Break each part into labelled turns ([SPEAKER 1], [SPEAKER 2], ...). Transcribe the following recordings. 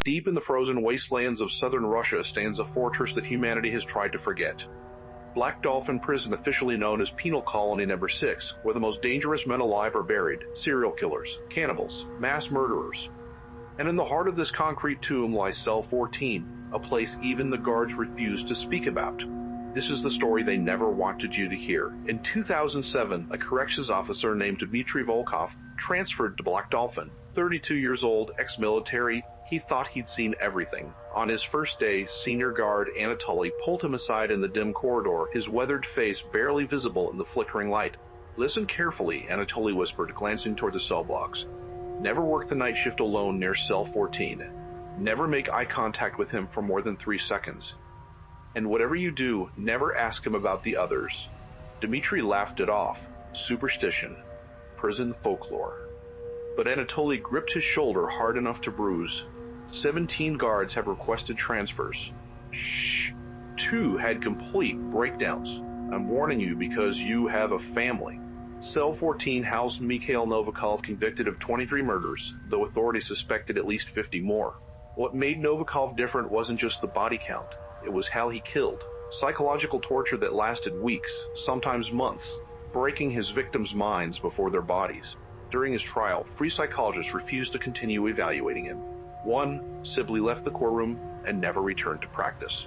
[SPEAKER 1] Deep in the frozen wastelands of southern Russia stands a fortress that humanity has tried to forget. Black Dolphin Prison, officially known as Penal Colony Number 6, where the most dangerous men alive are buried, serial killers, cannibals, mass murderers. And in the heart of this concrete tomb lies Cell 14, a place even the guards refuse to speak about. This is the story they never wanted you to hear. In 2007, a corrections officer named Dmitry Volkov transferred to Black Dolphin. 32 years old, ex-military, he thought he'd seen everything. On his first day, senior guard Anatoly pulled him aside in the dim corridor, his weathered face barely visible in the flickering light. "Listen carefully," Anatoly whispered, glancing toward the cell blocks. "Never work the night shift alone near Cell 14. Never make eye contact with him for more than 3 seconds. And whatever you do, never ask him about the others." Dmitry laughed it off. Superstition. Prison folklore. But Anatoly gripped his shoulder hard enough to bruise. 17 guards have requested transfers. Shh. 2 had complete breakdowns. I'm warning you because you have a family. Cell 14 housed Mikhail Novikov, convicted of 23 murders, though authorities suspected at least 50 more. What made Novikov different wasn't just the body count. It was how he killed. Psychological torture that lasted weeks, sometimes months, breaking his victims' minds before their bodies. During his trial, 3 psychologists refused to continue evaluating him. 1 simply left the courtroom and never returned to practice.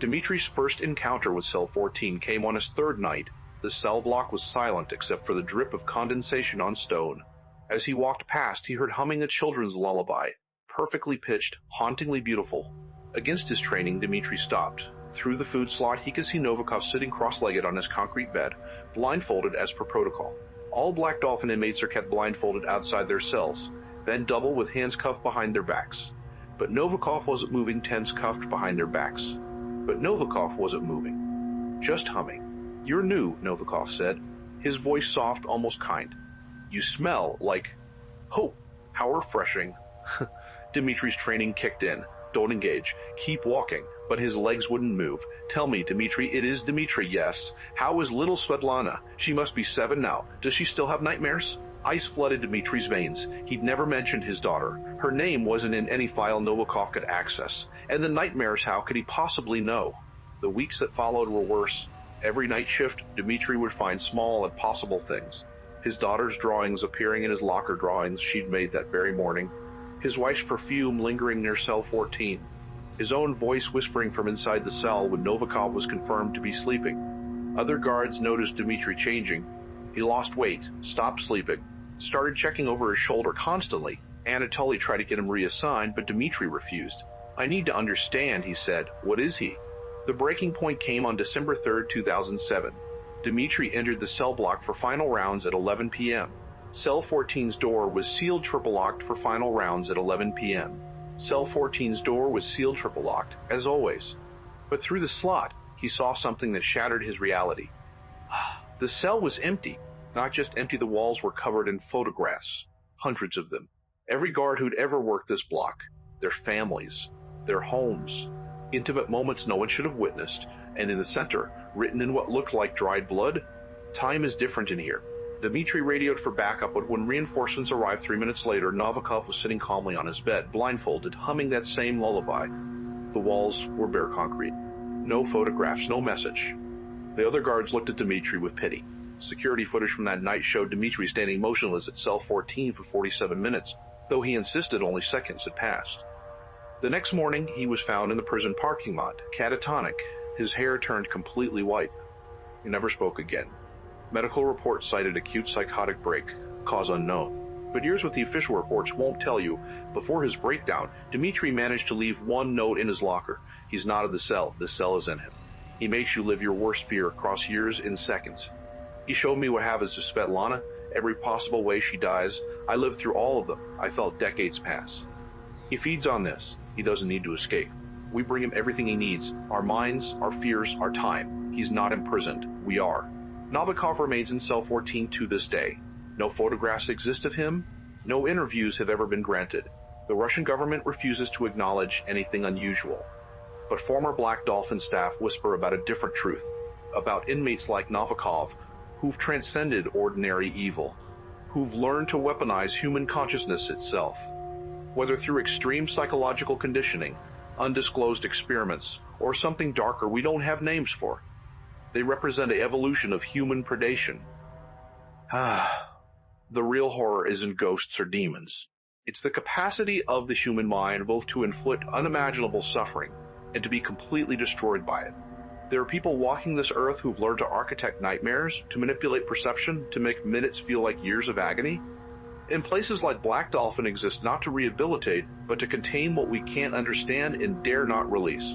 [SPEAKER 1] Dmitry's first encounter with Cell 14 came on his 3rd night. The cell block was silent except for the drip of condensation on stone. As he walked past, he heard humming a children's lullaby, perfectly pitched, hauntingly beautiful. Against his training, Dmitry stopped. Through the food slot, he could see Novikov sitting cross-legged on his concrete bed, blindfolded as per protocol. All Black Dolphin inmates are kept blindfolded outside their cells, then double with hands cuffed behind their backs. But Novikov wasn't moving, hands cuffed behind their backs. But Novikov wasn't moving, just humming. "You're new," Novikov said, his voice soft, almost kind. "You smell like hope. How refreshing." Dmitry's training kicked in. "Don't engage. Keep walking." But his legs wouldn't move. "Tell me, Dmitry, it is Dmitry, yes. How is little Svetlana? She must be 7 now. Does she still have nightmares?" Ice flooded Dmitry's veins. He'd never mentioned his daughter. Her name wasn't in any file Novikov could access. And the nightmares, how could he possibly know? The weeks that followed were worse. Every night shift, Dmitry would find small and possible things. His daughter's drawings appearing in his locker drawings she'd made that very morning. His wife's perfume lingering near Cell 14. His own voice whispering from inside the cell when Novikov was confirmed to be sleeping. Other guards noticed Dmitry changing. He lost weight, stopped sleeping, started checking over his shoulder constantly. Anatoly tried to get him reassigned, but Dmitry refused. "I need to understand," he said. "What is he?" The breaking point came on December 3, 2007. Dmitry entered the cell block for final rounds at 11 p.m. Cell 14's door was sealed triple-locked for final rounds at 11 p.m. Cell 14's door was sealed triple-locked, as always. But through the slot, he saw something that shattered his reality. The cell was empty. Not just empty, the walls were covered in photographs. Hundreds of them. Every guard who'd ever worked this block. Their families. Their homes. Intimate moments no one should have witnessed. And in the center, written in what looked like dried blood, "Time is different in here." Dmitry radioed for backup, but when reinforcements arrived 3 minutes later, Novikov was sitting calmly on his bed, blindfolded, humming that same lullaby. The walls were bare concrete. No photographs, no message. The other guards looked at Dmitry with pity. Security footage from that night showed Dmitry standing motionless at Cell 14 for 47 minutes, though he insisted only seconds had passed. The next morning, he was found in the prison parking lot, catatonic, his hair turned completely white. He never spoke again. Medical reports cited acute psychotic break, cause unknown. But here's what the official reports won't tell you. Before his breakdown, Dmitry managed to leave one note in his locker. "He's not in the cell is in him. He makes you live your worst fear across years in seconds. He showed me what happens to Svetlana, every possible way she dies. I lived through all of them. I felt decades pass. He feeds on this. He doesn't need to escape. We bring him everything he needs, our minds, our fears, our time. He's not imprisoned. We are." Novikov remains in Cell 14 to this day. No photographs exist of him. No interviews have ever been granted. The Russian government refuses to acknowledge anything unusual. But former Black Dolphin staff whisper about a different truth, about inmates like Novikov who've transcended ordinary evil, who've learned to weaponize human consciousness itself. Whether through extreme psychological conditioning, undisclosed experiments, or something darker we don't have names for, they represent an evolution of human predation. The real horror isn't ghosts or demons. It's the capacity of the human mind both to inflict unimaginable suffering and to be completely destroyed by it. There are people walking this earth who've learned to architect nightmares, to manipulate perception, to make minutes feel like years of agony. And places like Black Dolphin exist not to rehabilitate, but to contain what we can't understand and dare not release.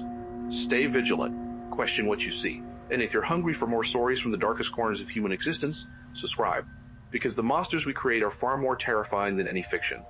[SPEAKER 1] Stay vigilant. Question what you see. And if you're hungry for more stories from the darkest corners of human existence, subscribe. Because the monsters we create are far more terrifying than any fiction.